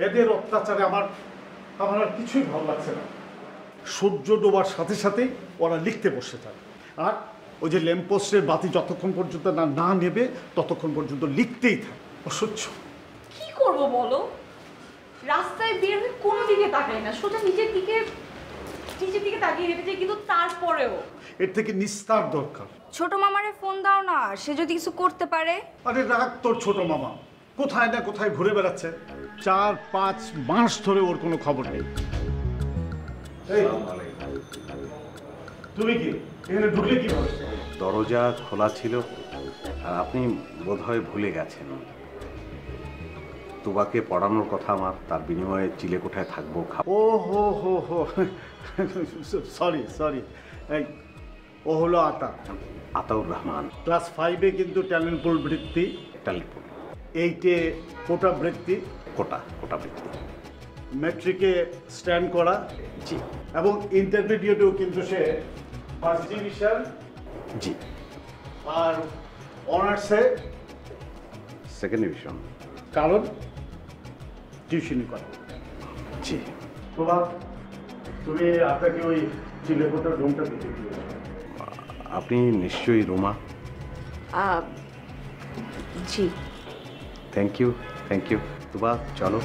এদের অত্যাচারে আমার আর কিছুই ভালো লাগছে না। সূর্য ডোবার সাথে সাথেই ওরা লিখতে বসে যায়, আর ওই যে ল্যাম্পপোস্টের বাতি যতক্ষণ পর্যন্ত না নেবে ততক্ষণ পর্যন্ত লিখতেই থাকে। অসহ্য। কি করব বলো, রাস্তায় বের হয়ে কোনো দিকে তাকাই না, সোজা নিচের দিকে তাকিয়ে হেঁটে যাই, কিন্তু তারপরেও এর থেকে নিস্তার দরকার। ছোট মামারে ফোন দাও না, সে যদি কিছু করতে পারে। আরে রাগ তোর ছোট মামা, কোথায় না কোথায় ঘুরে বেড়াচ্ছে, 4-5 মাস ধরে ওর কোনো খবর নেই। তুমি কি এখানে ঢুকলে কি বল? দরজা খোলা ছিল আর আপনি বোধহয় ভুলে গেছেন। তুবাকে পড়ানোর কথা আমার, তার বিনিময়ে চিলে কোঠায় থাকবো, খাবো। ও হো সরি, ও হলো আতাউর রহমান। ক্লাস 5-এ কিন্তু ট্যালেন্ট পুল বৃত্তি, 8-এ কোটা বৃত্তি, কোটা বৃত্তি, ম্যাট্রিকে স্ট্যান্ড করা, জি, এবং ইন্টারমিডিয়েটেও কিন্তু সে ফার্স্ট ডিভিশন, জি, আর অনার্সে সেকেন্ড ডিভিশন, কারণ টিউশনি করে। জি। বাবা, তুমি আপনাকে ওই চিলেকোটার রুমটা দেখে দিও। আপনি নিশ্চয়ই রুমা? জি। Thank you. তুবা চলো।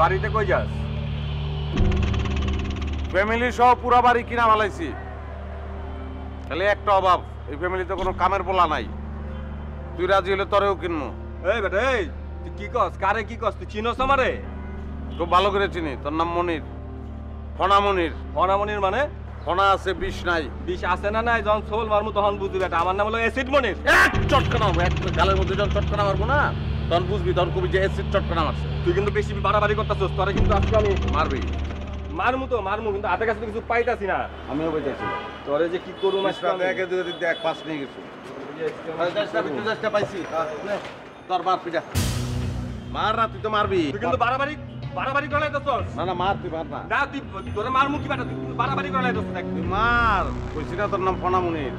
বাড়িতে কই যাস? ফ্যামিলি সহ পুরা বাড়ি কিনা ফেলাইছি, খালি একটা অভাব, এই ফ্যামিলিতে কোনো কামের পোলা নাই। তুই রাজি হলে তোরেও কিনবো। এই বেটা, এই তুই কি কস? কারে কি কস? তুই চিনোস আমারে? খুব ভালো করে চিনি। তোর নাম মনির, ফনা মনির। ফনা মনির মানে? ফনা আছে, বিষ নাই। বিষ আছে না নাই যখন সোল মারমু তখন বুঝবি বেটা। আমার নাম হলো অ্যাসিড মনির। এক চটকানা এক গালের মধ্যে যখন চটকানা মারবো না তখন বুঝবি, তখন কবি যে অ্যাসিড চটকানা মারছে। তুই কিন্তু বেশি বাড়াবাড়ি করতেছিস, তোরে কিন্তু আজকে আমি মারবি। মারমু কিন্তু হাতের কাছে কিছু পাইতাছি না। আমিও বলতেছি তোরে যে কি করুম আজকে আমি। একে দুই দিক এক পাশ নিয়ে গেছি। পাইছি তোর মার পিটা মার না, তুই তো মারবি। তুই কিন্তু বাড়াবাড়ি করে লাইতাছস। না মার, তুই মার না। না তুই তোরে মারমু কি বেটা? তুই বাড়াবাড়ি করে লাইতাছস দেখ। তুই মার, কইছি না তোর নাম ফনা মনির।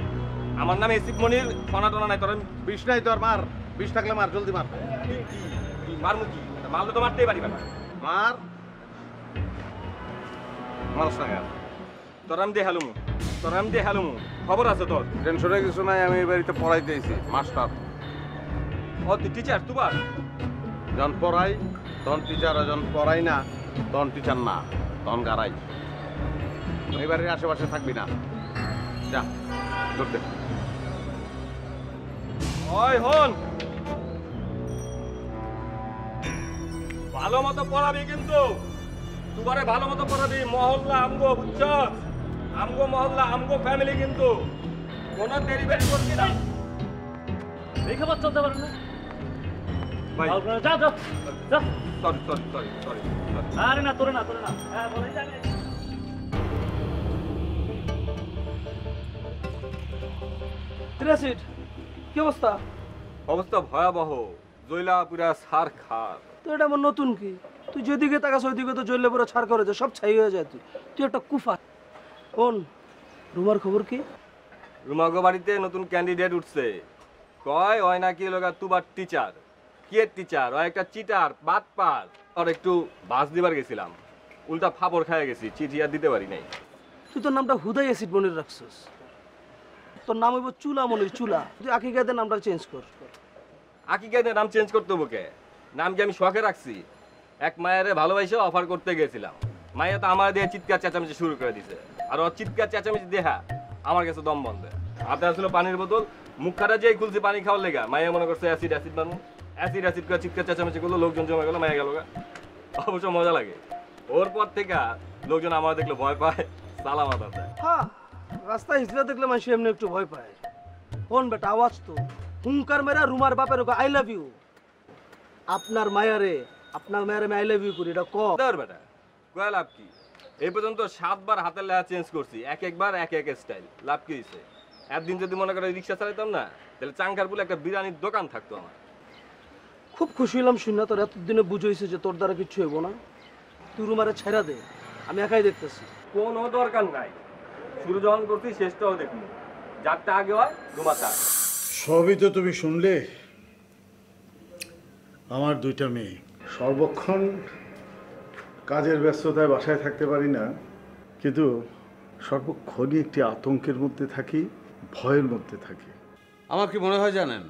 আমার নাম অ্যাসিড মনির, ফনা টনা নাই। তোর বিষ নাই তোর, মার। বিষ থাকলে মার, জলদি মার। তুই মারমু কি? মারলে তো মারতেই পারি বেটা। মার, মারস না কেন? তোর আমি দিয়ে হালুমু। খবর আছে তোর? টেনশনে কিছু নাই, আমি এই বাড়িতে পড়াইতে এসেছি, মাস্টার। ও তুই টিচার? তুবার যখন পড়াই তখন টিচার, যখন পড়াই না তখন টিচার না, তখন গারাই। এই বাড়ির আশেপাশে থাকবি না, যা ধরতে। ওই হন, ভালো মতো পড়াবি কিন্তু দুবারে ভালো মতো পড়াবি। মহল্লা আমগো, বুঝছ? আমগো মহল্লা, আমগো ফ্যামিলি কিন্তু কোনো দেরি বেরি করবি না। দেখে বাদ চলতে পারেন না। ভাই যা যা যা। Sorry sorry sorry sorry. আরে না, তোরে না, তোরে না। হ্যাঁ, বলেই জানি। ট্রেসিড কি অবস্থা? অবস্থা ভয়াবহ, জৈলা পুরা সার খার। তো এটা আমার নতুন কি? তুই যেদিকে তাকাস ওইদিকে তো জ্বললে পুরো ছাড় করে যায়, সব ছাই হয়ে যায়। তুই একটা কুফা। কোন রুমার খবর কি? রুমাগো বাড়িতে নতুন ক্যান্ডিডেট উঠছে, কয় ওই নাকি লোকা তুবার টিচার। কি এর টিচার? ওই একটা চিটার বাটপার। আর একটু বাস দিবার গেছিলাম, উল্টা ফাপড় খাইয়া গেছি, চিঠি আর দিতে পারি নাই। তুই তোর নামটা হুদাই অ্যাসিড মনির রাখছিস। তোর নাম হইব চুলা মনির, চুলা। তুই আকিকাদের নামটা চেঞ্জ কর। আকিকাদের নাম চেঞ্জ করতে হবো কে? নাম কি আমি শখে রাখছি? এক মায়েরে ভালোবাসে অফার করতে গেছিলাম, মাইয়া তো আমার দিয়ে চিৎকার চেঁচামেচি শুরু করে দিছে। আর ওর চিৎকার চেঁচামেচি দেখা আমার কাছে দম বন্ধ। হাতে আসলে পানির বোতল, মুখ খাটা যেই খুলছি পানি খাওয়ার লেগা, মাইয়া মনে করছে অ্যাসিড অ্যাসিড মানুষ, অ্যাসিড অ্যাসিড করে চিৎকার চেঁচামেচি করলো, লোকজন জমে গেলো, মাইয়া গেল। অবশ্য মজা লাগে। ওর পর থেকে লোকজন আমার দেখলে ভয় পায়, সালাম আদা দেয়। হ্যাঁ, রাস্তায় হিজড়া দেখলে মানুষ এমনি একটু ভয় পায়। কোন বেটা আওয়াজ তো হুঙ্কার মেরা রুমার বাপের ওকে আই লাভ ইউ। আপনার মায়ারে আমি আই লাভ ইউ করি, এটা কম। বেটা কয় লাভ কি? এই পর্যন্ত 7 বার হাতের লেখা চেঞ্জ করছি, এক একবার এক এক স্টাইল। লাভ কি হয়েছে? একদিন যদি মনে করে রিক্সা চালাইতাম না, তাহলে চাঙ্কারপুলে একটা বিরিয়ানির দোকান থাকতো আমার। খুব খুশি হলাম শুনে, তোর এতদিনে বুঝাইছে যে তোর দ্বারা কিচ্ছু হইব না। তুই রুমারে ছেড়া দে, আমি একাই দেখতেছি। কোনো দরকার নাই, শুরু যখন করছি শেষটাও দেখুন, যারটা আগে হয় রুমাটা। সবই তো তুমি শুনলে। আমার 2টা মেয়ে, সর্বক্ষণ কাজের ব্যস্ততায় বাসায় থাকতে পারি না, কিন্তু সর্বক্ষণই একটি আতঙ্কের মধ্যে থাকি, ভয়ের মধ্যে থাকি। আমার কি মনে হয় জানেন,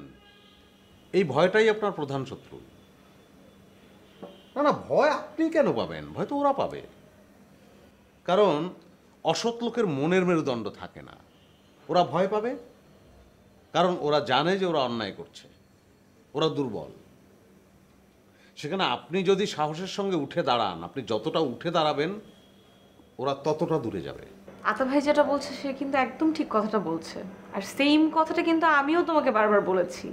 এই ভয়টাই আপনার প্রধান শত্রু। না না, ভয় আপনি কেন পাবেন? ভয় তো ওরা পাবে। কারণ অসৎ লোকের মনের মেরুদণ্ড থাকে না। ওরা ভয় পাবে কারণ ওরা জানে যে ওরা অন্যায় করছে, ওরা দুর্বল। সেখানে আপনি যদি সাহসের সঙ্গে উঠে দাঁড়ান, আপনি যতটা উঠে দাঁড়াবেন ওরা ততটা দূরে যাবে। আতা ভাই যেটা বলছে সে কিন্তু একদম ঠিক কথাটা বলছে, আর সেম কথাটা কিন্তু আমিও তোমাকে বারবার বলেছি।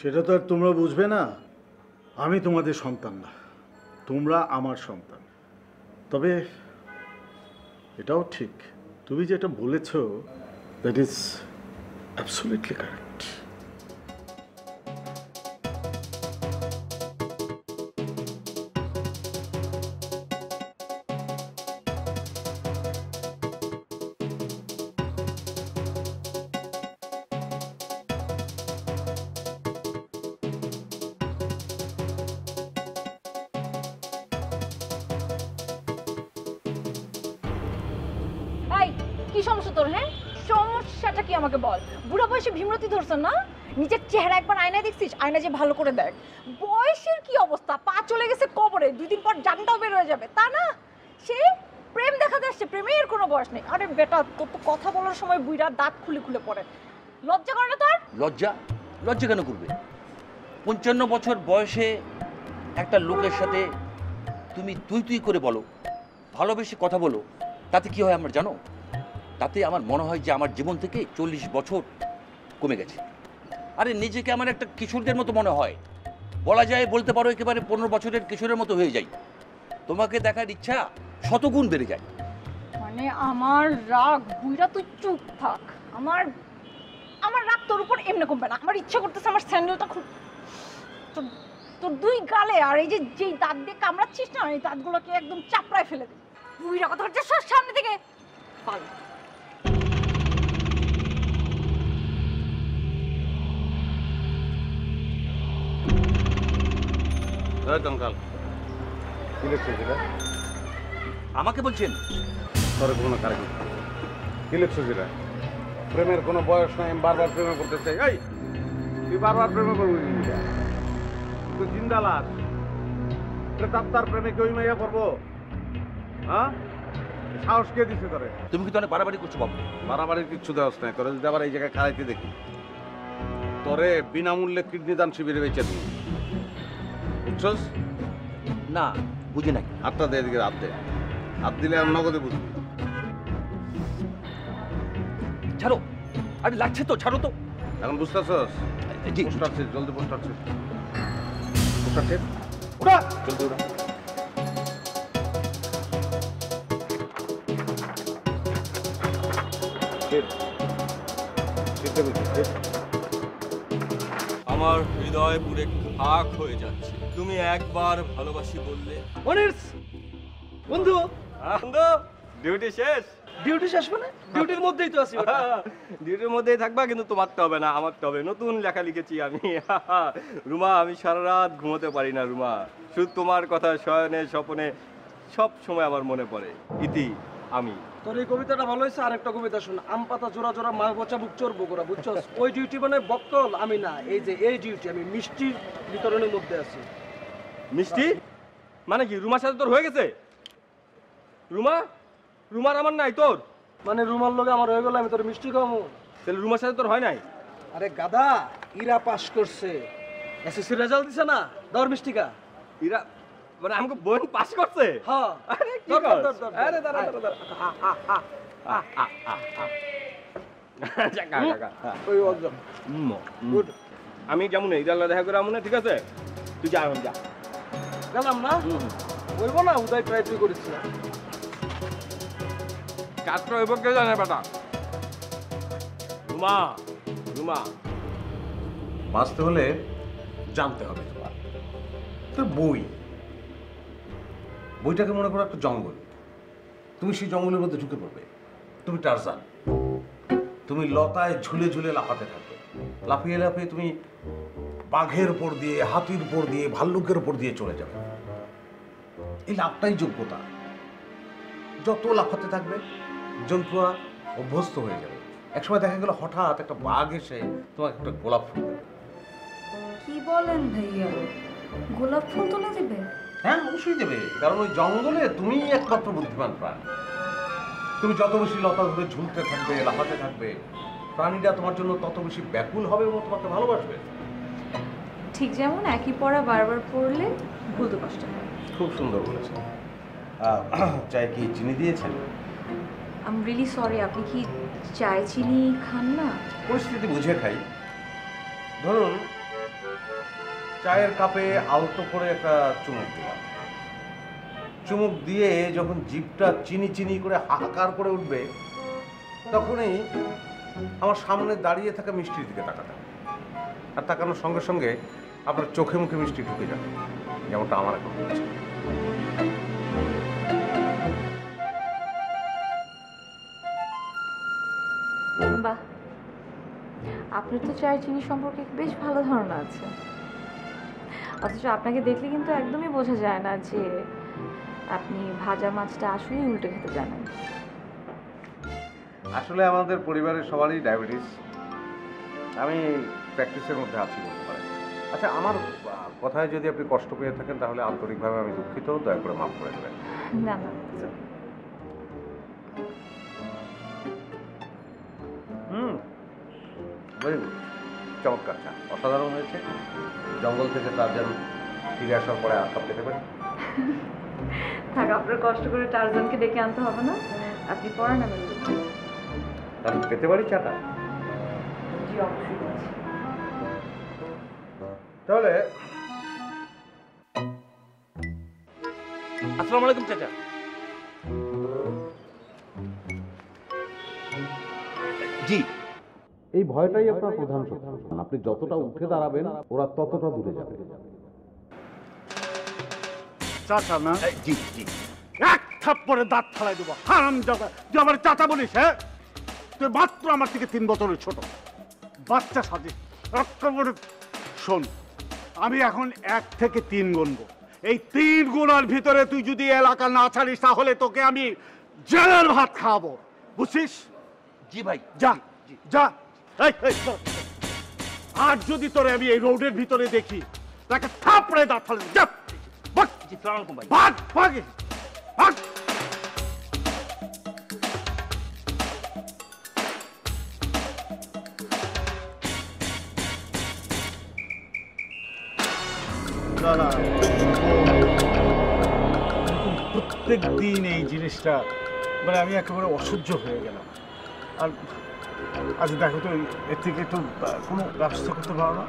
সেটা তো আর তোমরা বুঝবে না। আমি তোমাদের সন্তান না, তোমরা আমার সন্তান। তবে এটাও ঠিক, তুমি যেটা বলেছ দ্যাট ইজ অ্যাবসলিউটলি কারেক্ট। এই কি সমস্যা তোর? হ্যাঁ, সমস্যাটা কি আমাকে বল। বুড়া বয়সে ভীমরতি ধরছ না? নিজের চেহারা একবার আয়নায় দেখছিস? আয়না যে ভালো করে দেখ। বয়সের কি অবস্থা, পা চলে গেছে কবরে, 2 দিন পর জানটাও বের হয়ে যাবে, তা না? সে প্রেম দেখাতে আসছে, প্রেমের কোনো বয়স নেই। আরে বেটা, তোর তো কথা বলার সময় বুইড়া দাঁত খুলে খুলে পড়ে, লজ্জা করে না তোর? লজ্জা? লজ্জা কেন করবে? 55 বছর বয়সে একটা লোকের সাথে তুমি তুই তুই করে বলো, ভালোবেসে কথা বলো, তাতে কি হয় আমার জানো? তাতে আমার মনে হয় যে আমার জীবন থেকে 40 বছর কমে গেছে। আরে নিজেকে আমার একটা কিশোরদের মতো মনে হয়, বলা যায় বলতে পারো একেবারে 15 বছরের কিশোরের মতো হয়ে যাই। তোমাকে দেখার ইচ্ছা শতগুণ বেড়ে যায়। মানে আমার রাগ, বুইড়া তুই চুপ থাক। আমার রাগ তোর উপর এমনি কমবে না। আমার ইচ্ছা করতেছে আমার স্যান্ডেলটা খুব তোর 2 গালে আর এই যে যেই দাঁত দিয়ে কামড়াচ্ছিস না, এই দাঁতগুলোকে একদম চাপড়ায় ফেলে দে। বুইড়া কথা হচ্ছে, সর সামনে থেকে পাল। কঙ্কাল কি লিখছিস এটা? আমাকে বলছেন? তোর কোনো কারণ কি লিখছিস এটা? প্রেমের কোনো বয়স নাই, আমি বারবার প্রেমে করতে চাই। এই তুই বারবার প্রেমে করবি? তুই জিন্দা লাশ, তার প্রেমে কেউ মাইয়া করবো? হ্যাঁ, সাহস কে দিছে তোরে? তুমি কিন্তু অনেক বাড়াবাড়ি করছো বাবু। বাড়াবাড়ির কিচ্ছু দেওয়াস নাই। তোরে যদি আবার এই জায়গায় খাড়াইতে দেখি, তোরে বিনামূল্যে কিডনি দান শিবিরে বেঁচে দিই, বুঝছস? না বুঝি নাই। হাতটা দে এদিকে, হাত দে। হাত দিলে আর নগদে বুঝবি। ছাড়ো, আরে লাগছে তো, ছাড়ো তো। এখন বুঝতেছস? জি পোস্টার ছেড়, জলদি পোস্টার ছেড়। পোস্টার ছেড়। ওরা জলদি ওরা। ছেড়। ছেড়তে বলছি, ছেড়। আমার হৃদয় পুরে খাক হয়ে যাচ্ছে। তুমি একবার ভালোবাসি বললে। মনির বন্ধু, আনন্দ, ডিউটি শেষ? ডিউটি শেষ মানে? ডিউটির মধ্যেই তো আছি। ডিউটির মধ্যেই থাকবা, কিন্তু তোমারটা হবে না, আমারটা হবে। নতুন লেখা লিখেছি আমি। রুমা, আমি সারা রাত ঘুমোতে পারি না রুমা। শুধু তোমার কথা শয়নে স্বপনে সব সময় আমার মনে পড়ে। ইতি আমি। তোর এই কবিতাটা ভালো হয়েছে। আরেকটা কবিতা শোন। আম পাতা জোড়া জোড়া মা বচা বুক চোর বগুড়া, বুঝছস? ওই ডিউটি মানে বক্কল, আমি না। এই যে এই ডিউটি, আমি মিষ্টির বিতরণের মধ্যে আছি। মিষ্টি মানে কি? রুমার সাথে তোর হয়ে গেছে? রুমা, রুমার আমার নাই তোর? মানে রুমার লগে আমার হয়ে গেল, আমি তোর মিষ্টি খাবো? তাহলে রুমার সাথে তোর হয় নাই? আরে গাদা, ইরা পাস করছে, এসএসসি রেজাল্ট দিছে না, দর মিষ্টিকা। ইরা মানে আমাকে বোন পাস করছে? হ্যাঁ। আরে কি ধর, ধর, করছ? ধর, ধর, আরে ধর। দাঁড়া দাঁড়া দাঁড়া। ওই একদম গুড। আমি কেমন ইরাল্লা দেখা করে আমনে, ঠিক আছে? তুই যা, এখন যা। গেলাম না, বলবো না উদয় ট্রাই তুই করিস না। কাজটা হইব কে জানে বেটা? রুমা, রুমা। বাঁচতে হলে জানতে হবে তোমার। তোর বইটাকে মনে করো একটা জঙ্গল। তুমি সেই জঙ্গলের মধ্যে ঢুকে পড়বে। তুমি টারজান। তুমি লতায় ঝুলে ঝুলে লাফাতে থাকবে। লাফিয়ে লাফিয়ে তুমি বাঘের উপর দিয়ে, হাতির উপর দিয়ে, ভাল্লুকের উপর দিয়ে চলে যাবে। এই লাফটাই যোগ্যতা। যত লাফাতে থাকবে জন্তুরা অভ্যস্ত হয়ে যাবে। একসময় দেখা গেল হঠাৎ একটা বাঘ এসে তোমাকে একটা গোলাপ ফুল দেবে। কি বলেন ভাইয়া, গোলাপ ফুল তুলে দিবে? হ্যাঁ, অবশ্যই দেবে। কারণ ওই জঙ্গলে তুমি একমাত্র বুদ্ধিমান প্রাণী। তুমি যত বেশি লতা ধরে ঝুলতে থাকবে, লাফাতে থাকবে, প্রাণীরা তোমার জন্য তত বেশি ব্যাকুল হবে এবং তোমাকে ভালোবাসবে। ঠিক যেমন একই পড়া বারবার পড়লে ভুলতে কষ্ট হয়। খুব সুন্দর বলেছেন। চায়ে কি চিনি দিয়েছেন? আই এম রিয়েলি সরি, আপনি কি চায় চিনি খান না? পরিস্থিতি বুঝে খাই। ধরুন চায়ের কাপে আলতো করে একটা চুমুক দিলাম। চুমুক দিয়ে যখন জিভটা চিনি চিনি করে হাহাকার করে উঠবে, তখনই আমার সামনে দাঁড়িয়ে থাকা মিষ্টির দিকে তাকাতে হবে। আর তাকানোর সঙ্গে সঙ্গে আপনার চোখে মুখে মিষ্টি ঢুকে যাবে, যেমনটা আমার এখন হচ্ছে। বাহ, আপনার তো চায়ের চিনি সম্পর্কে বেশ ভালো ধারণা আছে। অথচ আপনাকে দেখলে কিন্তু একদমই বোঝা যায় না যে আপনি ভাজা মাছটা আসলেই উল্টে খেতে জানেন। আসলে আমাদের পরিবারের সবারই ডায়াবেটিস। আমি প্র্যাকটিসের মধ্যে আছি বলতে পারেন। আচ্ছা, আমার কথায় যদি আপনি কষ্ট পেয়ে থাকেন তাহলে আন্তরিকভাবে আমি দুঃখিত। দয়া করে মাফ করে দেবেন। না না, ভেরি গুড, চমৎকার চা, অসাধারণ হয়েছে। জঙ্গল থেকে টারজান ফিরে আসার পরে আর কাপ পেতে পারি? থাক, আপনার কষ্ট করে টারজানকে ডেকে আনতে হবে না, আপনি পড়ান আমি তাহলে পেতে পারি চাটা? জি অবশ্যই। তাহলে আসসালামু আলাইকুম চাচা। জি। এই ভয়টাই আপনার প্রধান শত্রু। আপনি যতটা উঠে দাঁড়াবেন ওরা ততটা দূরে যাবে। চাচা না? জি জি। এক থাপ্পড়ে দাঁত ফালাই দেবো। হারামজাদা, তুই আমার চাচা বলিস? হ্যাঁ, তুই মাত্র আমার থেকে 3 বছরের ছোট বাচ্চা সাজে। শোন, আমি এখন 1 থেকে 3 গুনবো। এই 3 গুণার ভিতরে তুই যদি এলাকা না ছাড়িস তাহলে তোকে আমি জেলের ভাত খাওয়াবো, বুঝছিস? জি ভাই, যা যা। এই, চল। আর যদি তোরে আমি এই রোডের ভিতরে দেখি তাকে থাপড়ে দাঁত ফালাই দেবো। যা, ভাগ। জি, সালাম আলাইকুম ভাই। ভাগ ভাগ ভাগ। না প্রত্যেক দিন এই জিনিসটা মানে আমি একেবারে অসহ্য হয়ে গেলাম। আর আজ দেখো তো এর থেকে তো কোনো ব্যবস্থা করতে পারো না?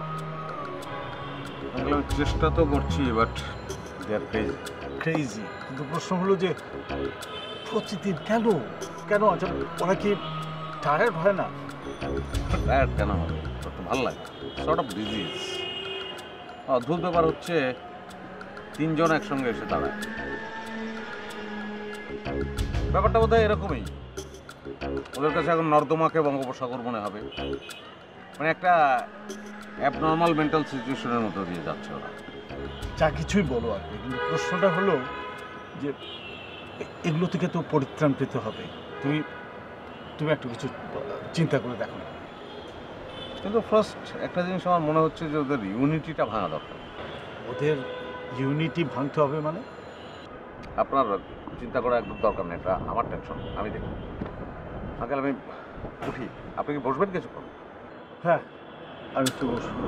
আমি চেষ্টা তো করছি, বাট দে আর ক্রেজি। কিন্তু প্রশ্ন হলো যে প্রতিদিন কেন কেন? আচ্ছা ওরা কি টায়ার্ড হয় না? টায়ার্ড কেন হবে? তোর তো ভালো লাগে, সর্ট অফ ডিজিজ। অদ্ভুত ব্যাপার হচ্ছে তিনজন একসঙ্গে এসে দাঁড়ায়। ব্যাপারটা বোধহয় এরকমই। ওদের কাছে এখন নর্দমাকে বঙ্গোপসাগর মনে হবে, মানে একটা অ্যাবনর্মাল মেন্টাল সিচুয়েশনের মতো দিয়ে যাচ্ছে ওরা। যা কিছুই বলো আর কি, কিন্তু প্রশ্নটা হলো যে এগুলো থেকে তো পরিত্রাণ পেতে হবে। তুমি তুমি একটু কিছু চিন্তা করে দেখো। কিন্তু ফার্স্ট একটা জিনিস আমার মনে হচ্ছে যে ওদের ইউনিটিটা ভাঙা দরকার। ওদের ইউনিটি ভাঙতে হবে মানে? আপনার চিন্তা করা একদম দরকার নেই, এটা আমার টেনশন, আমি দেখি। আঙ্কেল আমি উঠি, আপনি কি বসবেন কিছুক্ষণ? হ্যাঁ আমি একটু বসবো।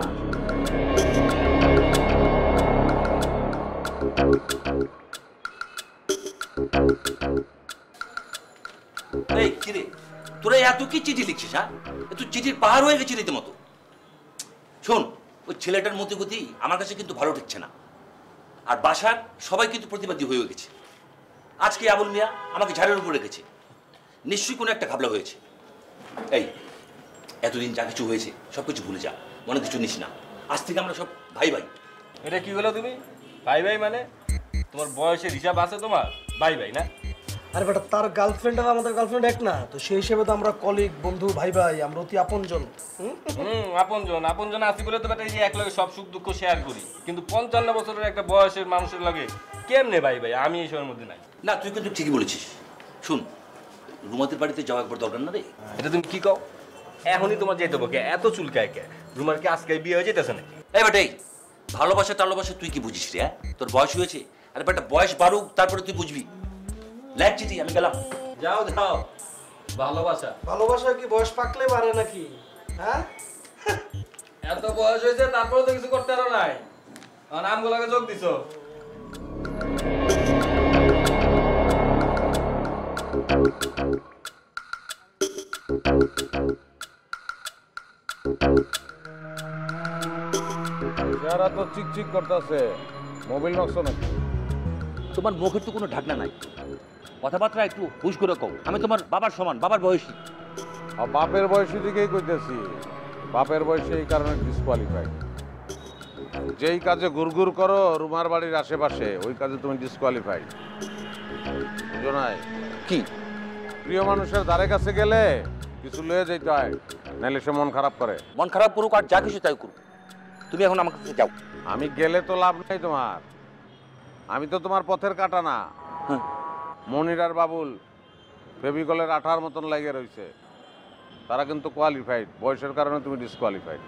এই কিরে, তোরা এত কি চিঠি লিখছিস? হ্যাঁ, তুই চিঠির পাহাড় হয়ে গেছিস রীতিমতো। শোন, ওই ছেলেটার মতি গতি আমার কাছে কিন্তু ভালো ঠেকছে না। আর বাসার সবাই কিন্তু প্রতিবাদী হয়ে গেছে। আজকে আবুল মিয়া আমাকে ঝাড়ের উপর রেখেছে, নিশ্চয়ই কোনো একটা ঘাবলা হয়েছে। এই এতদিন যা কিছু হয়েছে সব কিছু ভুলে যা, মনে কিছু নিস না। আজ থেকে আমরা সব ভাই ভাই। এটা কি হলো তুমি ভাই ভাই মানে? তোমার বয়সের হিসাব আছে তোমার? ভাই ভাই না? আরে বেটা, তার গার্লফ্রেন্ড আর আমাদের গার্লফ্রেন্ড এক না তো, সেই হিসেবে তো আমরা কলিগ, বন্ধু, ভাই ভাই, আমরা অতি আপনজন। আপনজন আছি বলে তো বেটা এই যে এক লগে সব সুখ দুঃখ শেয়ার করি। কিন্তু 55 বছরের একটা বয়সের মানুষের লগে কেমনে ভাই ভাই? আমি এইসবের মধ্যে নাই। না, তুই কিন্তু ঠিকই বলেছিস। শুন, রুমাদের বাড়িতে যাওয়া একবার দরকার না রে? এটা তুমি কি কও? এখনই তোমার যেতে হবে? এত চুলকায় কে? রুমার কি আজকে বিয়ে হয়ে যেতেছে নাকি? এই বেটাই, ভালোবাসা টালোবাসা তুই কি বুঝিস রে? হ্যাঁ, তোর বয়স হয়েছে। আরে বেটা, বয়স বাড়ুক, তারপরে তুই বুঝবি। লেখ চিঠি, আমি গেলাম। যাও যাও। ভালোবাসা ভালোবাসা কি বয়স পাকলে পারে নাকি? হ্যাঁ, এত বয়স হয়েছে তারপরেও তো কিছু করতে পারো নাই। নামগুলোকে যোগ দিছো। যারা তো চিকচিক করতেছে, মোবাইল নকশো নাকি? তোমার মুখের তো কোনো ঢাকনা নাই, কথাবার্তা একটু হুশ করে কও। আমি তোমার বাবার সমান, বাবার বয়সী। আর বাপের বয়সী দিকেই কইতেছি। বাপের বয়সে এই কারণে ডিসকোয়ালিফাইড। যেই কাজে গুড়গুড় করো রুমার বাড়ির আশেপাশে, ওই কাজে তুমি ডিসকোয়ালিফাইড। বুঝো নাই? কি? প্রিয় মানুষের ধারে কাছে গেলে কিছু লয়ে যেতে হয়, নাহলে সে মন খারাপ করে। মন খারাপ করুক আর যা কিছু তাই করুক, তুমি এখন আমার কাছে যাও। আমি গেলে তো লাভ নাই তোমার, আমি তো তোমার পথের কাটা না। মনির আর বাবুল ফেভিকলের আঠার মতন লাগে রয়েছে, তারা কিন্তু কোয়ালিফাইড। বয়সের কারণে তুমি ডিসকোয়ালিফাইড।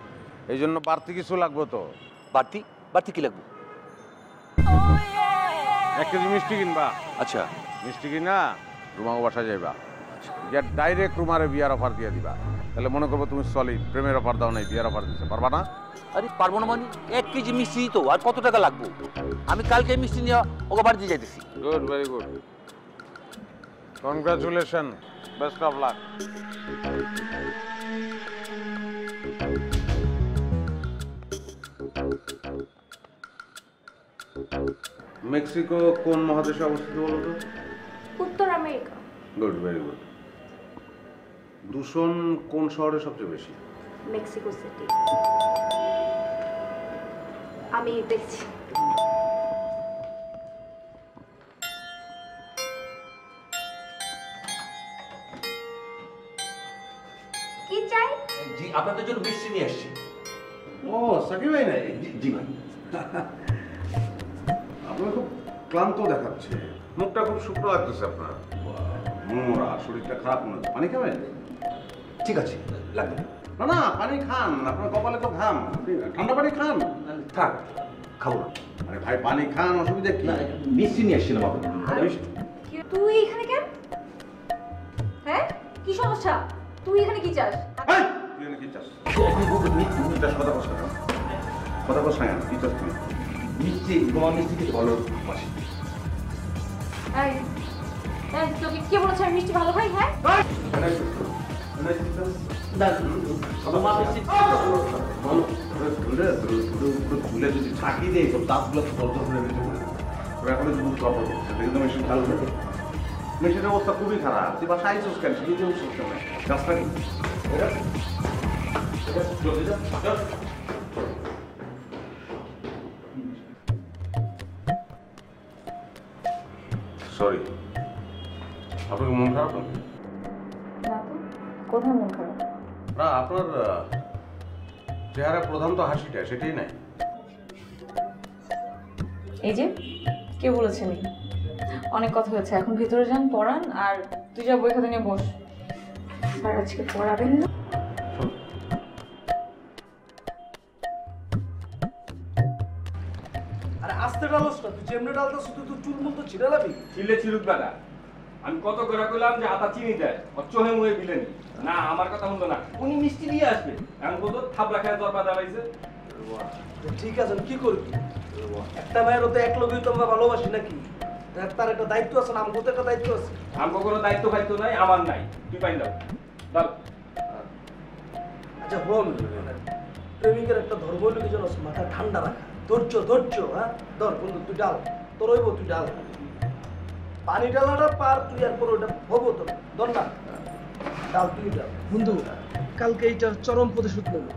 এই জন্য বাড়তি কিছু লাগবে তো। বাড়তি? বাড়তি কি লাগবে? 1 কেজি মিষ্টি কিনবা। আচ্ছা, মিষ্টি কিনা রুমাও বাসা যাইবা, গিয়া ডাইরেক্ট রুমারে বিয়ার অফার দিয়ে দিবা। তাহলে মনে করবো তুমি সলিড, প্রেমের অফার দাও নাই, বিয়ার অফার দিতে পারবা না? আরে পারবো না মানে? 1 কেজি মিষ্টি তো আর কত টাকা লাগবে? আমি কালকে মিষ্টি নিয়ে ওকে বাড়ি দিয়ে যাইতেছি। Good, very good, congratulation, best of luck. Mexico কোন মহাদেশে অবস্থিত বলো তো? উত্তর আমেরিকা। Good, very good. দূষণ কোন শহরে সবচেয়ে বেশি? Mexico city. আমি দেখছি। কি চাই? জি, আপনাদের জন্য মিষ্টি নিয়ে আসছি। ও সাকিব ভাই নাই? জি ভাই। আপনার খুব ক্লান্ত দেখাচ্ছে, মুখটা খুব শুকনো লাগতেছে আপনার। মোরা শরীরটা খারাপ মনে হচ্ছে, পানি খাবেন? ঠিক আছে, লাগবে না। না না, পানি খান, আপনার কপালে তো ঘাম, ঠান্ডা পানি খান। থাক, খাবো না। আরে ভাই পানি খান, অসুবিধা কি? মিষ্টি নিয়ে আসছিলাম আপনাদের। তুই এখানে কেন? হ্যাঁ, কি সমস্যা? তুই এখানে কি চাস? এই, তুই এখানে কি চাস? তুই চাস কথা বস না, কথা বস না, কি চাস তুই? মিষ্টি, তোমার মিষ্টি কিছু ভালো মাসি। এই এই তোকে কে বলেছে আমি মিষ্টি ভালো খাই? হ্যাঁ তুলে যদি ছাকি দেয় তো দাঁতগুলো বন্ধ করে দিতে পারে। এখন দুধ খাবো সেটা কিন্তু মেশিন ভালো না। মেশিনের অবস্থা খুবই খারাপ। তুই বাসা আইসোস কেন? সেই যে ওষুধ সময় গাছটা কি সরি, আপনাকে মন খারাপ না? না তো, কোথায় মন খারাপ? না, আপনার চেহারা প্রধান তো হাসিটা, সেটাই নাই। এই যে কে বলেছে নি? অনেক কথা হয়েছে, এখন ভিতরে যান, পড়ান, আর তুই যা বই খাতা নিয়ে বস। আর আজকে পড়াবেন না? আরে আস্তে ডালস না, তুই যেমনি ডালতা শুধু তুই চুল মুল তো ছিঁড়ে লাবি। চিল্লে চিরুক বেলা, আমি কত করে কইলাম যে হাতা চিনি দেয়, ওর চোহে মুহে বিলেনি। না আমার কথা শুনতো না, উনি মিষ্টি দিয়ে আসবে। এখন বলতো থাবলা খায় দরপা দাঁড়াইছে। ঠিক আছে, কি করবি? একটা মায়ের তো এক লোকই তো আমরা ভালোবাসি নাকি? তার একটা দায়িত্ব আছে না, আমাকে তো একটা দায়িত্ব আছে। আমাকে কোনো দায়িত্ব ফাইত্ব নাই, আমার নাই। তুই পাইন দাও দাও। আচ্ছা বল, প্রেমিকের একটা ধর্ম হইল কি জানো, মাথা ঠান্ডা রাখা, ধৈর্য ধৈর্য। হ্যাঁ ধর বন্ধু, তুই ডাল, তোর হইব, তুই ডাল। পানি ডালাটা পার, তুই আর পরে ওটা হবো তোর, ধর না ডাল, তুই ডাল। বন্ধু কালকে এইটার চরম প্রতিশোধ নেব।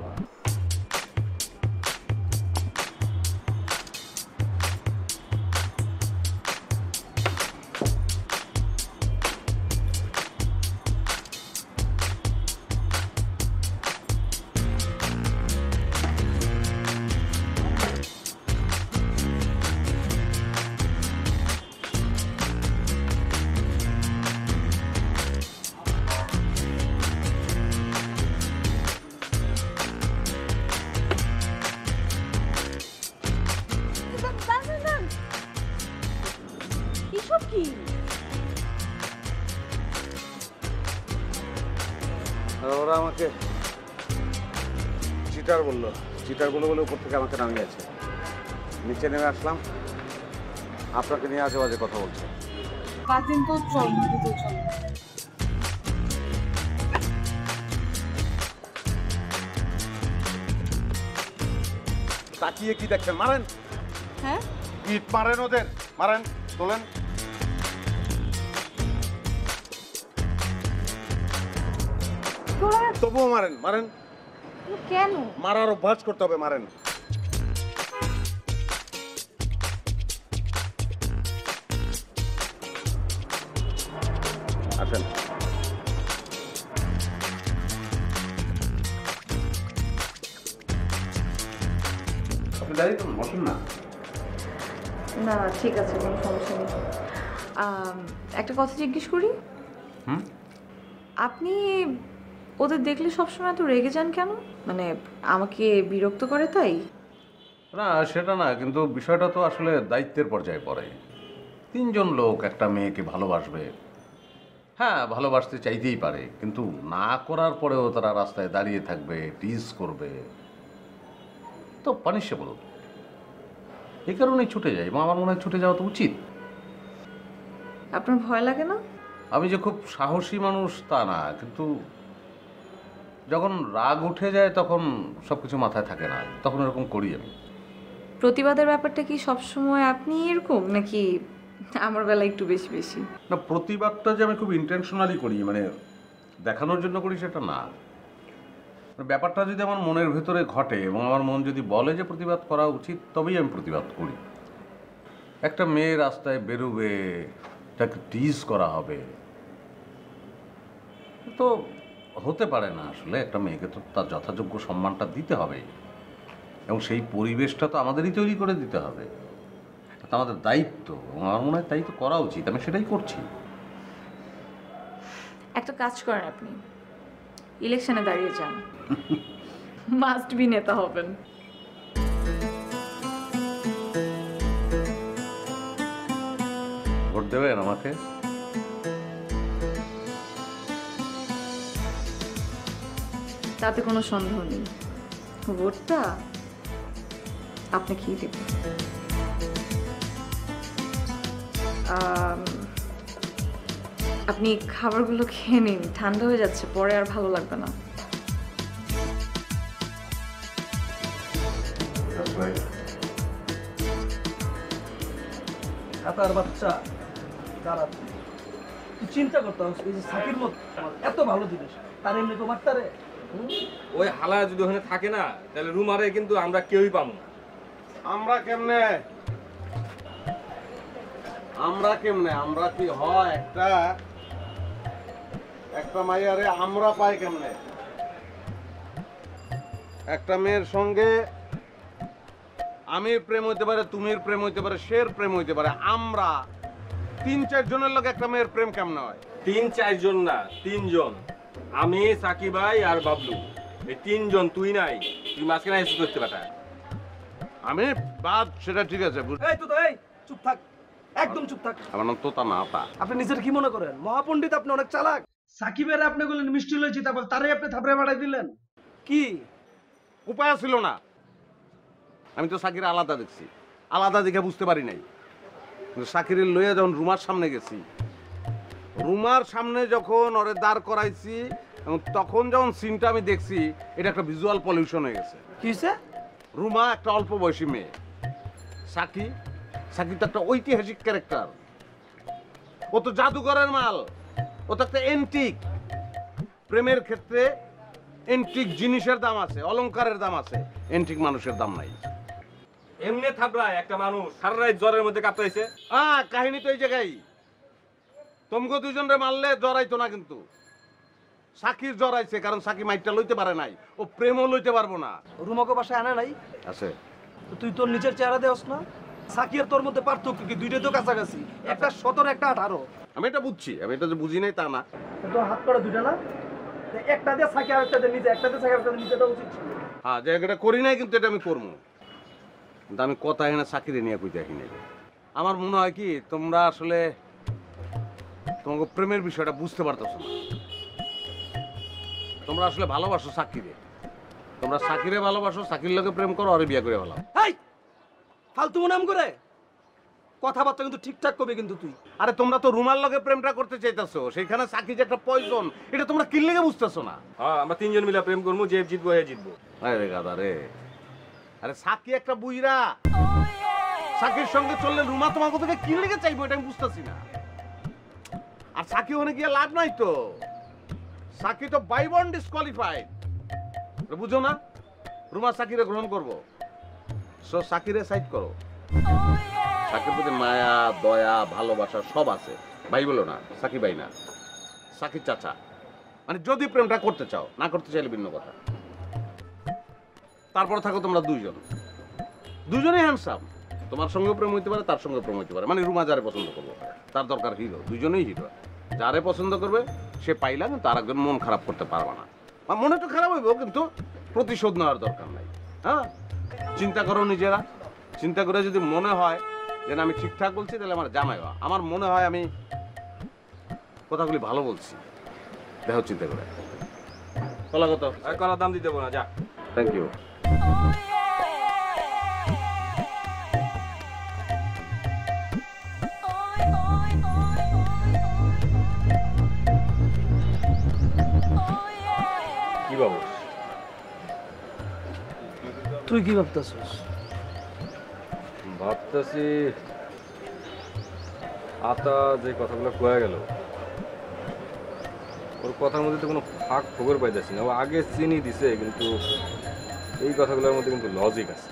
এসব কি? ওরা আমাকে চিটার বললো, চিটার বলে বলে উপর থেকে আমাকে নামিয়েছে। নিচে নেমে আসলাম, আপনাকে নিয়ে আজে বাজে কথা বলছে। বাতিন তো চল, ভিতরে চল। তাকিয়ে কি দেখছেন? মারেন, হ্যাঁ ইট মারেন, ওদের মারেন, তোলেন। তবুও মারেন, মারেন, কেন? মারার অভ্যাস করতে হবে, মারেন। আসেন। আপনি দাঁড়িয়ে তো বসুন না। না ঠিক আছে, কোনো সমস্যা নেই। একটা কথা জিজ্ঞেস করি, আপনি ওদের দেখলে সবসময় এত রেগে যান কেন? মানে আমাকে বিরক্ত করে তাই? না সেটা না, কিন্তু বিষয়টা তো আসলে দায়িত্বের পর্যায়ে পড়ে। তিনজন লোক একটা মেয়েকে ভালোবাসবে, হ্যাঁ ভালোবাসতে চাইতেই পারে, কিন্তু না করার পরেও তারা রাস্তায় দাঁড়িয়ে থাকবে, টিজ করবে, তো পানিশেবল। এই কারণেই ছুটে যাই, এবং আমার মনে হয় ছুটে যাওয়া তো উচিত। আপনার ভয় লাগে না? আমি যে খুব সাহসী মানুষ তা না, কিন্তু যখন রাগ উঠে যায় তখন সব কিছু মাথায় থাকে না, তখন এরকম করি আমি। প্রতিবাদের ব্যাপারটা কি সবসময় আপনি এরকম, নাকি আমার বেলা একটু বেশি বেশি? না, প্রতিবাদটা যে আমি খুব ইন্টেনশনালি করি, মানে দেখানোর জন্য করি সেটা না। ব্যাপারটা যদি আমার মনের ভেতরে ঘটে এবং আমার মন যদি বলে যে প্রতিবাদ করা উচিত, তবেই আমি প্রতিবাদ করি। একটা মেয়ে রাস্তায় বেরোবে, তাকে টিজ করা হবে, তো হতে পারে না। আসলে একটা মেয়েকে তো তার যথাযোগ্য সম্মানটা দিতে হবে, এবং সেই পরিবেশটা তো আমাদেরই তৈরি করে দিতে হবে। এটা আমাদের দায়িত্ব, এবং আমার মনে হয় তাই তো করা উচিত, আমি সেটাই করছি। একটা কাজ করেন, আপনি ইলেকশনে দাঁড়িয়ে যান, মাস্ট বি নেতা হবেন। ভোট দেবেন আমাকে? তাতে কোনো সন্দেহ নেই, ভোটটা আপনাকেই দেব। আপনি খাবারগুলো খেয়ে নিন, ঠান্ডা হয়ে যাচ্ছে, পরে আর ভালো লাগবে না। কাতার বাচ্চা তারা তুই চিন্তা করতে হবে, এই যে সাকির মত এত ভালো জিনিস তার এমনি তোমার তারে ওই হালা যদি ওখানে থাকে না তাহলে রুমারে কিন্তু আমরা কেউই পাবো না। আমরা কেমনে আমরা কি হয় একটা মাইয়ারে আমরা পাই কেমনে? একটা মেয়ের সঙ্গে আমির প্রেম হইতে পারে, তুমির প্রেম হইতে পারে, শের প্রেম হইতে পারে, আমরা 3-4 জনের লোক একটা মেয়ের প্রেম কেমনে হয়? 3-4 জন না, 3 জন। আমি, সাকিব ভাই আর বাবলু, এই 3 জন। তুই নাই, তুই মাঝখানে এসে করতে পারতা। আমি বাদ, সেটা ঠিক আছে। এই তো এই চুপ থাক, একদম চুপ থাক। আমার নাম তোতা না তা। আপনি নিজের কি মনে করেন মহাপণ্ডিত? আপনি অনেক চালাক। সাকিবের আপনি বললেন মিষ্টি লইছি, তারপর তারে আপনি থাপড়ে বাড়াই দিলেন কি? উপায় ছিল না। আমি তো সাকির আলাদা দেখছি, আলাদা দেখে বুঝতে পারি নাই। কিন্তু সাকিরের লইয়া যখন রুমার সামনে গেছি, রুমার সামনে যখন ওরে দাঁড় করাইছি এবং তখন যখন সিনটা আমি দেখছি, এটা একটা ভিজুয়াল পলিউশন হয়ে গেছে। কি হয়েছে? রুমা একটা অল্প বয়সী মেয়ে, সাকি তো একটা ঐতিহাসিক ক্যারেক্টার। ও তো জাদুঘরের মাল, ও তো একটা এন্টিক। প্রেমের ক্ষেত্রে এন্টিক জিনিসের দাম আছে, অলংকারের দাম আছে, এন্টিক মানুষের দাম নাই। এমনি থাপড়ায় একটা মানুষ সারা রাত জ্বরের মধ্যে কাঁপতেছে। কাহিনী তো এই জায়গায়। তোমগো দুজনরে মারলে জড়াইতো না, কিন্তু সাকির জড়াইছে, কারণ সাকি মাইটটা লইতে পারে নাই, ও প্রেমও লইতে পারবো না। রুমাকে বাসায় আনা নাই? আছে। তো তুই তোর নিচের চেহারা দেওস না? সাকি আর তোর মধ্যে পার্থক্য কি? দুইটা তো কাছাকাছি, একটা 17 একটা 18। আমি এটা বুঝছি, আমি এটা যে বুঝি নাই তা না। তোর হাত করা দুইটা না? একটা দিয়ে সাকি আর একটা দিয়ে নিচে, একটা দিয়ে সাকি আর একটা দিয়ে নিচে দেওয়া উচিত ছিল। হ্যাঁ, যে এটা করি নাই, কিন্তু এটা আমি করবো। কিন্তু আমি কথা এখানে চাকরি নিয়ে কইতে আসি নাই। আমার মনে হয় কি, তোমরা আসলে তোমাকে প্রেমের বিষয়টা বুঝতে পারতেছো না। তোমরা আসলে ভালোবাসো সাকিরে, তোমরা সাকিরে ভালোবাসো, সাকির লোকে প্রেম করো, আর বিয়ে করে ভালো। এই ফালতু নাম করে কথাবার্তা কিন্তু ঠিকঠাক করবে কিন্তু তুই। আরে তোমরা তো রুমার লগে প্রেমটা করতে চাইতেছো, সেইখানে সাকি যে একটা পয়জন, এটা তোমরা কি লেগে বুঝতেছো না? হ্যাঁ, আমরা 3 জন মিলে প্রেম করবো, যে জিতবো হে জিতবো। আরে গাদা রে, আরে সাকি একটা বুইরা, সাকির সঙ্গে চললে রুমা তোমার থেকে কি লেগে চাইবো, এটা আমি বুঝতেছি না। আর সাকি ওখানে গিয়ে লাভ নাই তো, সাকি তো বাই ওয়ান ডিসকোয়ালিফাইড, বুঝো না? রুমা সাকিরে গ্রহণ করবো, সো সাকিরে সাইড করো। সাকির প্রতি মায়া, দয়া, ভালোবাসা সব আছে, ভাই বলো না, সাকি ভাই না, সাকির চাচা। মানে যদি প্রেমটা করতে চাও, না করতে চাইলে ভিন্ন কথা। তারপরে থাকো তোমরা দুজনেই হ্যান্ডসাম, তোমার সঙ্গেও প্রেম হইতে পারে, তার সঙ্গে প্রেম হইতে পারে। মানে রুমা যারে পছন্দ করবো, তার দরকার হিরো, দুজনেই হিরো। যারে পছন্দ করবে সে পাইলা, কিন্তু আর একজন মন খারাপ করতে পারবে না। মনে তো খারাপ হইব, কিন্তু প্রতিশোধ নেওয়ার দরকার নাই। হ্যাঁ, চিন্তা করো নিজেরা, চিন্তা করে যদি মনে হয় যে আমি ঠিকঠাক বলছি, তাহলে আমার জামাই বা আমার মনে হয় আমি কথাগুলি ভালো বলছি, দেখো চিন্তা করে। কলা কত? কলার দাম দিতে দেবো না, যা। Thank you. কি বাবু, তুই কি ভাবতেছিস? ভাবতেছি আতা যে কথাগুলো কয়ে গেল, ওর কথার মধ্যে তো কোনো ফাঁক ফোকর পাইতেছি না। ও আগে চিনি দিছে, কিন্তু এই কথাগুলোর মধ্যে কিন্তু লজিক আছে।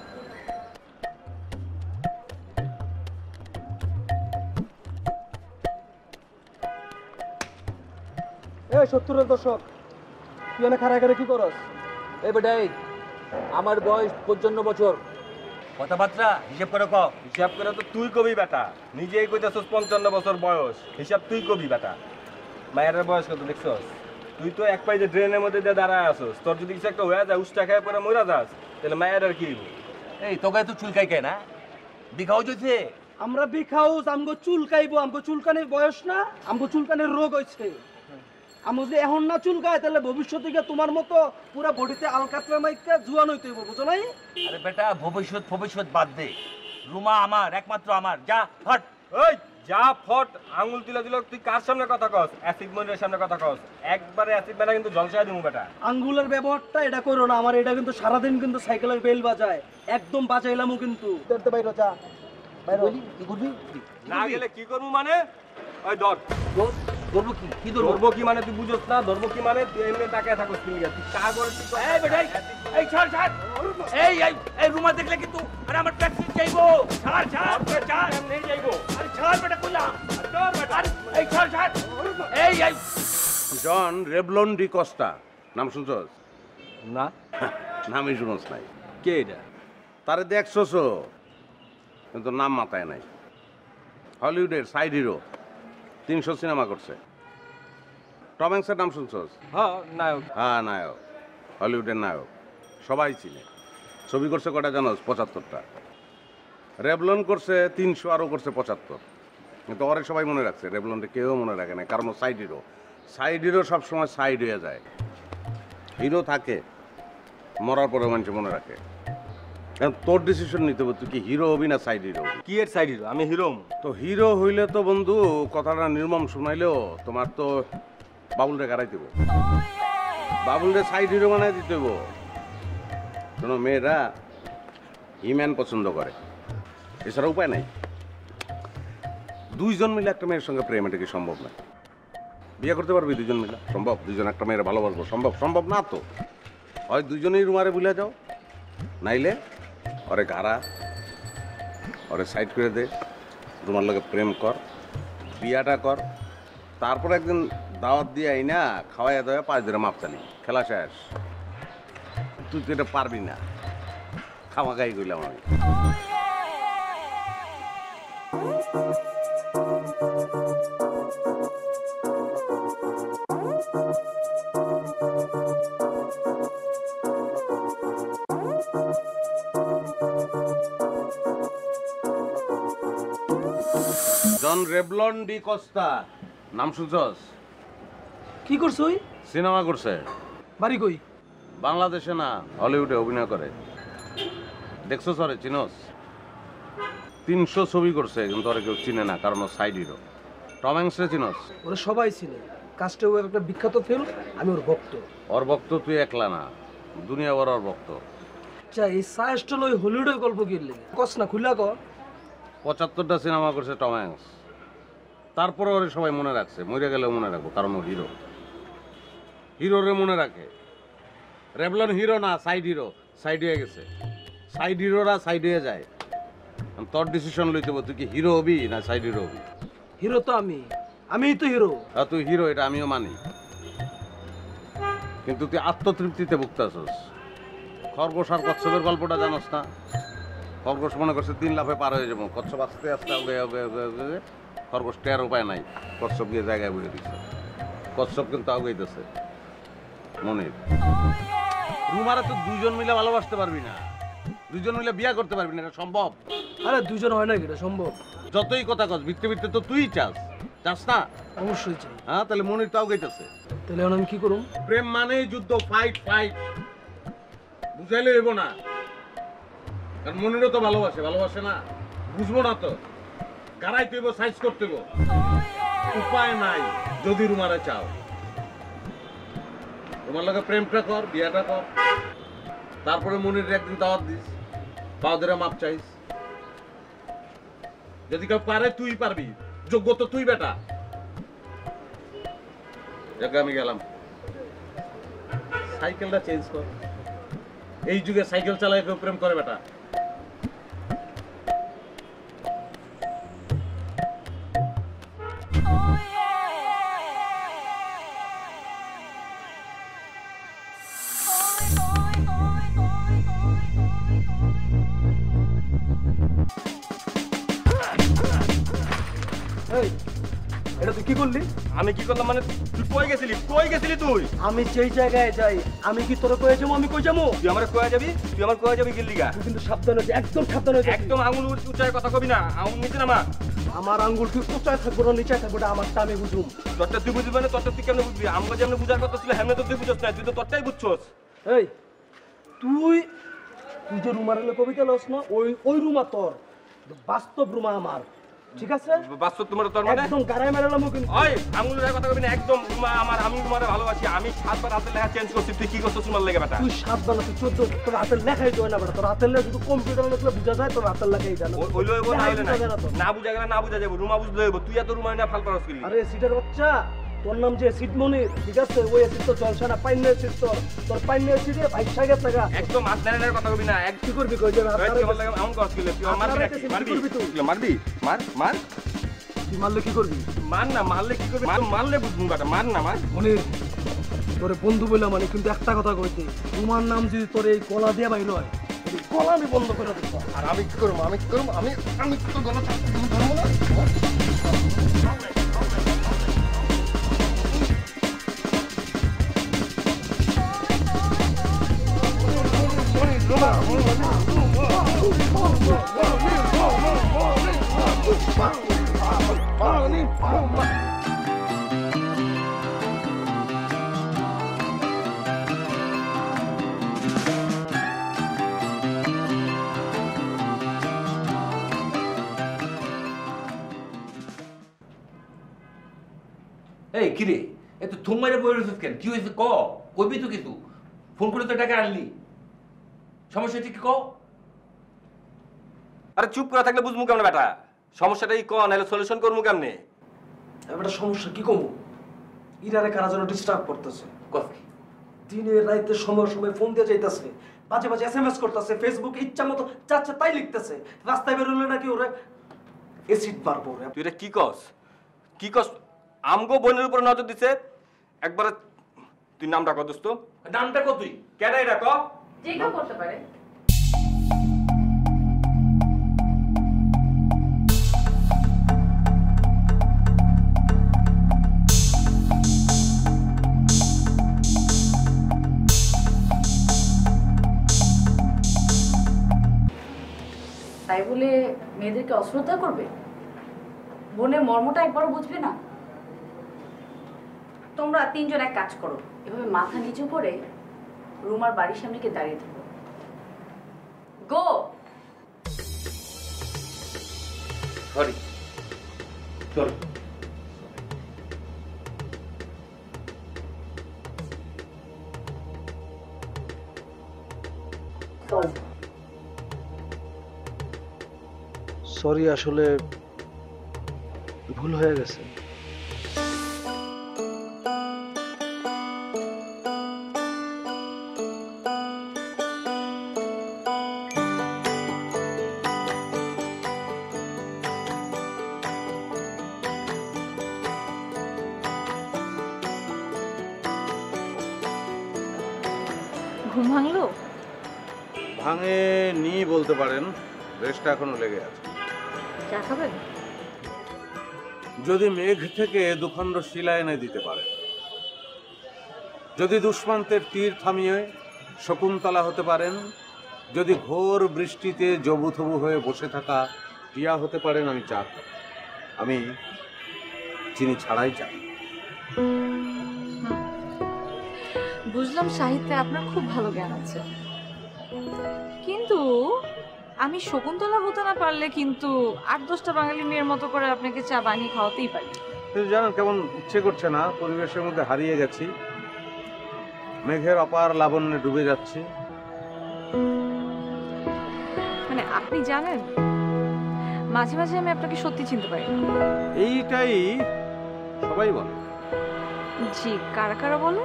এই 70-এর দশক, তুই এনে খারা কি করস? এই বেটাই, আমার বয়স 55 বছর, কথাবার্তা হিসেব করে কও। হিসাব করে তো তুই কবি বেটা, নিজেই কইতাছস 55 বছর বয়স, হিসাব তুই কবি বেটা। মায়ের বয়স কত দেখছস? তুই তো এক পাই যে ড্রেনের মধ্যে দিয়ে দাঁড়ায় আসস, তোর যদি কিছু একটা হয়ে যায়, উষ্টা খায় পরে মরা যাস, তাহলে মায়ের আর কি? এই তোকে তো চুলকাই কে না, বিঘাও যেতে আমরা বিখাউস, আমগো চুলকাইবো, আমগো চুলকানির বয়স না, আমগো চুলকানির রোগ হইছে। আমি যদি এখন না চুলকায়, তাহলে ভবিষ্যতে গিয়ে তোমার মতো পুরা বডিতে আলকাতরা মাইকা জুয়ান হইতে হইব, বুঝো নাই? আরে বেটা, ভবিষ্যৎ বাদ দে, রুমা আমার, একমাত্র আমার, যা হট। ওই যা ফট আঙুল তুলে দিল, তুই কার সামনে কথা কস? অ্যাসিড মনিরের সামনে কথা কস। একবারে অ্যাসিড মেলা কিন্তু জলসায় দিমু বেটা। আঙ্গুলের ব্যবহারটা এটা করো না, আমার এটা কিন্তু সারাদিন কিন্তু সাইকেলের বেল বাজায়, একদম বাজাইলামও কিন্তু। ধরতে বাইরো যা, বাইরো। কি করবি? না গেলে কি করবো মানে? ওই ধর। ধরবো কি? কি ধরবো? ধরবো কি মানে তুই বুঝছ না? ধরবো কি মানে তুই এমনি তাকায় থাকস কি লিগা? তুই কার করে তুই কর? এই বেটা, এই ছাড় ছাড়। এই রুমা দেখলে কিন্তু আরে আমার ট্যাক্সি যাইবো। ছাড় ছাড় ছাড়। নেই যাইবো। আরে ছাড় বেটা কইলাম। ধর বেটা। এই ছাড় ছাড়। এই জন রেবলন ডি কস্তা নাম শুনছস? না নামই শুনস নাই? কে এটা? তারে দেখছস কিন্তু নাম মাথায় নাই। হলিউডের সাইড হিরো, 300 সিনেমা করছে। টম হ্যাঙ্কসের নাম শুনছস? হ্যাঁ নায়ক। হ্যাঁ নায়ক, হলিউডের নায়ক, সবাই চিনে। ছবি করছে কটা জানোস? 75টা। রেবলন করছে 300, আরও করছে 75। কিন্তু ওরে সবাই মনে রাখছে, রেবলনটা কেউ মনে রাখে না, কারণ সাইড হিরো। সাইড হিরো সবসময় সাইড হয়ে যায়, হিরো থাকে, মরার পরে মানুষ মনে রাখে। কারণ তোর ডিসিশন নিতে হবে, তুই কি হিরো হবি না সাইড হিরো হবি। কি এর সাইড হিরো? আমি হিরো। তো হিরো হইলে তো বন্ধু, কথাটা নির্মম শুনাইলেও তোমার তো বাবুলরে গাড়াই দেবো, বাবুলরে সাইড হিরো বানাই দিতে হইব। শোনো, মেয়েরা হিম্যান পছন্দ করে, এছাড়া উপায় নাই। দুইজন মিলে একটা মেয়ের সঙ্গে প্রেম, এটা কি সম্ভব না? বিয়ে করতে পারবি দুজন মিলে? সম্ভব? দুজন একটা মেয়ের ভালোবাসবো, সম্ভব? সম্ভব না তো। হয় দুজনেই রুমারে ভুলে যাও, নাইলে ওরে গাড়া, ওরে সাইড করে দে, তোমার লোকে প্রেম কর, বিয়াটা কর, তারপর একদিন দাওয়াত দিয়ে আই না, খাওয়াইয়া দেওয়া 5 দিনে মাপ চালি, খেলা শেষ। তুই তো এটা পারবি না, খামাখাই কইলাম আমি। জন রেবলন ডি কস্তা নাম শুনছস? কি করছ ওই? সিনেমা করছে। বাড়ি কই? বাংলাদেশে না, হলিউডে অভিনয় করে। দেখছো সরে, চিনস? 300 ছবি করছে, কিন্তু ওরা কেউ চিনে না, কারণ ও সাইড হিরো। টম হ্যাঙ্কসরে চিনস? ওরা সবাই চিনে, কাজটা একটা বিখ্যাত ফিল্ম, আমি ওর ভক্ত। ওর ভক্ত তুই একলা না, দুনিয়া বড় ওর ভক্ত। আচ্ছা, এই সায়েস্টল ওই হলিউডের গল্প কিনলে কস না, খুলা ক। 75টা সিনেমা করছে টম হ্যাঙ্কস, তারপরে ওরে সবাই মনে রাখছে। মরে গেলেও মনে রাখবো, কারণ ও হিরো, হিরোরে মনে রাখে। রেবলন হিরো না, সাইড হিরো, সাইড হয়ে গেছে। সাইড হিরোরা সাইড হয়ে যায়। তোর ডিসিশন লইতে হবে, তুই কি হিরো হবি না সাইড হিরো হবি। হিরো তো আমিই তো হিরো। আর তুই হিরো, এটা আমিও মানি, কিন্তু তুই আত্মতৃপ্তিতে ভুগতেছস। খরগোশ আর কচ্ছপের গল্পটা জানোস না? খরগোশ মনে করছে 3 লাফে পার হয়ে যাবো, কচ্ছপ আস্তে আস্তে আগে খরগোশ টের উপায় নাই, কচ্ছপ গিয়ে জায়গায় বসে দিচ্ছে। কচ্ছপ কিন্তু আগাইতেছে। মনির, রুমারে তো 2জন মিলে ভালোবাসতে পারবি না, 2জন মিলে বিয়ে করতে পারবি না, এটা সম্ভব? আরে 2জন হয় না, এটা সম্ভব। যতই কথা কস, ভিত্তি ভিত্তি তো তুই চাস না? অবশ্যই চাই। হ্যাঁ, তাহলে মনির তো আগাইতেছে। তাহলে এখন আমি কি করুম? প্রেম মানেই যুদ্ধ, ফাইট ফাইট, বুঝাইলে হইব না। কারণ মনিরও তো ভালোবাসে না, বুঝবো না তো, গাড়াই তুইব, সাইজ করতে হইব। উপায় নাই যদি রুমারে চাও। তোমার লগে প্রেমটা কর, বিয়াটা কর, তারপরে মনির একদিন দাওয়াত দিস, বাউদেরা মাপ চাইস। যদি কেউ পারে, তুই পারবি, যোগ্য তো তুই বেটা। আমি গেলাম, সাইকেলটা চেঞ্জ কর। এই যুগে সাইকেল চালায় কেউ প্রেম করে বেটা? এই, এটা তুই কি করলি? আমি কি করলাম মানে? তুই কই গেছিলি তুই? আমি যেই জায়গায় যাই, আমি কি তোরা কয়ে যাবো? আমি কই যাবো? তুই আমার কয়ে যাবি গিল্লিগা? তুই কিন্তু সাবধান হয়ে যা, একদম সাবধান হয়ে যা। একদম আঙুল উচ্চায় কথা কবি না, আঙুল নিচে নামা। আমার আঙ্গুল কি উঁচায় থাকবো না নিচে থাকবো, এটা আমারটা আমি বুঝুম। তোরটা তুই বুঝবি না, তোরটা তুই কেমনে বুঝবি? আমরা যেমন বুঝার কথা ছিল, হেমনে তো তুই বুঝছ না, তুই তো তোরটাই বুঝছস। এই, তুই যে রুমার কবিতা লস না, ওই রুমা তোর, বাস্তব রুমা আমার। ঠিক আছে বাস্তব তোমার তোর মানে একদম গাড়ায় মেরালাম কিন্তু ওই আঙুলের কথা কবি না একদম আমার আমি তোমারে ভালোবাসি আমি 7 বার হাতের লেখা চেঞ্জ করছি তুই কি করছিস তোমার লেগে বেটা তুই 7 বার তুই 14 তোর হাতের লেখাই তো না বেটা তোর হাতের লেখা শুধু কম্পিউটারে লিখলে বোঝা যায় তোর হাতের লেখাই জানা ওই লইব না হইলে না বুঝা গেলে না বুঝা যাবে রুমা বুঝতে হইব তুই এত রুমা না ফাল পারস কি আরে সিটার বাচ্চা তোর নাম যে সিট মনির ঠিক আছে ওই সিট তো জলসা না পাইনে সিট তোর পাইনে সিটে 22 গেছে টাকা একদম মাতনারের কথা কবি না এক কি করবি কই যাবে তুই আমার লাগে এমন করছ কি তুই মারবি তুই মারবি মার তুই মারলে কি করবি মার না মারলে কি করবি মারলে বুঝবি বেটা মার না মার মনির তোরে বন্ধু বললাম মানে কিন্তু একটা কথা কইতে তোমার নাম যদি তোর এই গলা দিয়ে বাইর হয় এই গলা আমি বন্ধ করে দেব আর আমি কি করব আমি তো গলা ধরবো না এই কিরে এত থুম মারে বই রয়েছিস কেন কি হয়েছে ক কইবি তো কিছু ফোন করে তো টাকা আনলি সমস্যা ঠিক ক আরে চুপ করে থাকলে বুঝমু কেমনে বেটা সমস্যাটাই ক নাহলে সলিউশন করমু কেমনে এবারে সমস্যা কি কমু ইরারে কারা যেন ডিস্টার্ব করতেছে কস কি দিনে রাতে সময় সময় ফোন দিয়ে যাইতাছে বাজে বাজে এসএমএস করতেছে ফেসবুকে ইচ্ছা মতো চাচ্ছে তাই লিখতেছে রাস্তায় বের হলে নাকি ওরে এসিড মারবো ওরে তুই এটা কি কস আমগো বোনের উপর নজর দিছে একবার তুই নামটা কত দোস্ত নামটা কত তুই কেডা এটা ক যে কেউ করতে পারে তাই বলে মেয়েদেরকে অশ্রদ্ধা করবে বোনের মর্মটা একবারও বুঝবে না তোমরা তিনজন এক কাজ করো এভাবে মাথা নিচু করে রুমার বাড়ির সামনে গিয়ে দাঁড়িয়ে থাকো গো সরি চল সরি আসলে ভুল হয়ে গেছে ঘুম ভাঙলো ভাঙে নি বলতে পারেন, রেস্টটা এখনো লেগে আছে। চা খাবেন? যদি মেঘ থেকে দুখণ্ড শিলা এনে দিতে পারে, যদি দুষ্মান্তের তীর থামিয়ে শকুন্তলা হতে পারেন, যদি ঘোর বৃষ্টিতে জবুথবু হয়ে বসে থাকা টিয়া হতে পারেন, আমি চা খাব। আমি চিনি ছাড়াই চা। বুঝলাম সাহিত্যে আপনার খুব ভালো জ্ঞান আছে, কিন্তু আমি শকুন্তলা হতে না পারলে কিন্তু ৮-১০টা বাঙালি মেয়ের মতো করে আপনাকে চা বানিয়ে খাওয়াতেই পারি। কিন্তু জানেন কেমন ইচ্ছে করছে না, পরিবেশের মধ্যে হারিয়ে গেছি, মেঘের অপার লাবণ্যে ডুবে যাচ্ছি। মানে আপনি জানেন মাঝে মাঝে আমি আপনাকে সত্যি চিনতে পারি। এইটাই সবাই বলে। জি, কারা কারা বলে?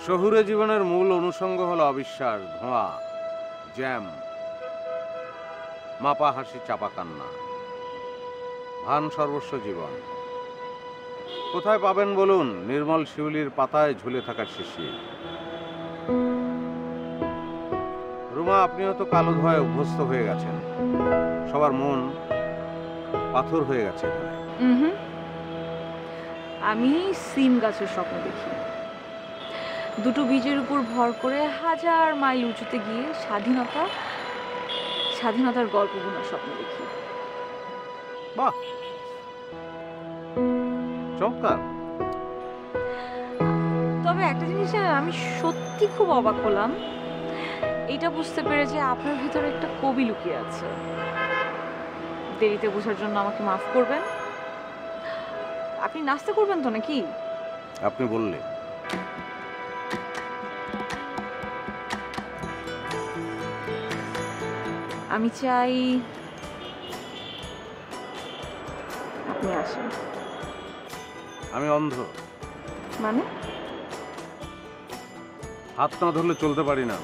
শহুরে জীবনের মূল অনুষঙ্গ হলো অবিশ্বাস, ধোঁয়া, জ্যাম, মাপা হাসি, চাপা কান্না, ভান সর্বস্ব জীবন। কোথায় পাবেন বলুন নির্মল শিউলির পাতায় ঝুলে থাকা শিশির? রুমা, আপনিও তো কালো ধোঁয়ায় অভ্যস্ত হয়ে গেছেন, সবার মন পাথর হয়ে গেছে এখানে। আমি সিম গাছের স্বপ্ন দেখি, দুটো বীজের উপর ভর করে 1000 মাইল উঁচুতে গিয়ে স্বাধীনতার গল্প বোনার স্বপ্ন দেখি। বাহ, চমৎকার। তবে একটা জিনিসে আমি সত্যি খুব অবাক হলাম, এটা বুঝতে পেরে যে আপনার ভিতরে একটা কবি লুকিয়ে আছে। দেরিতে বোঝার জন্য আমাকে মাফ করবেন। আপনি নাস্তা করবেন তো নাকি? আপনি বললে। আমি চাই আপনি আসেন। আমি অন্ধ, মানে? হাত না ধরলে চলতে পারি না।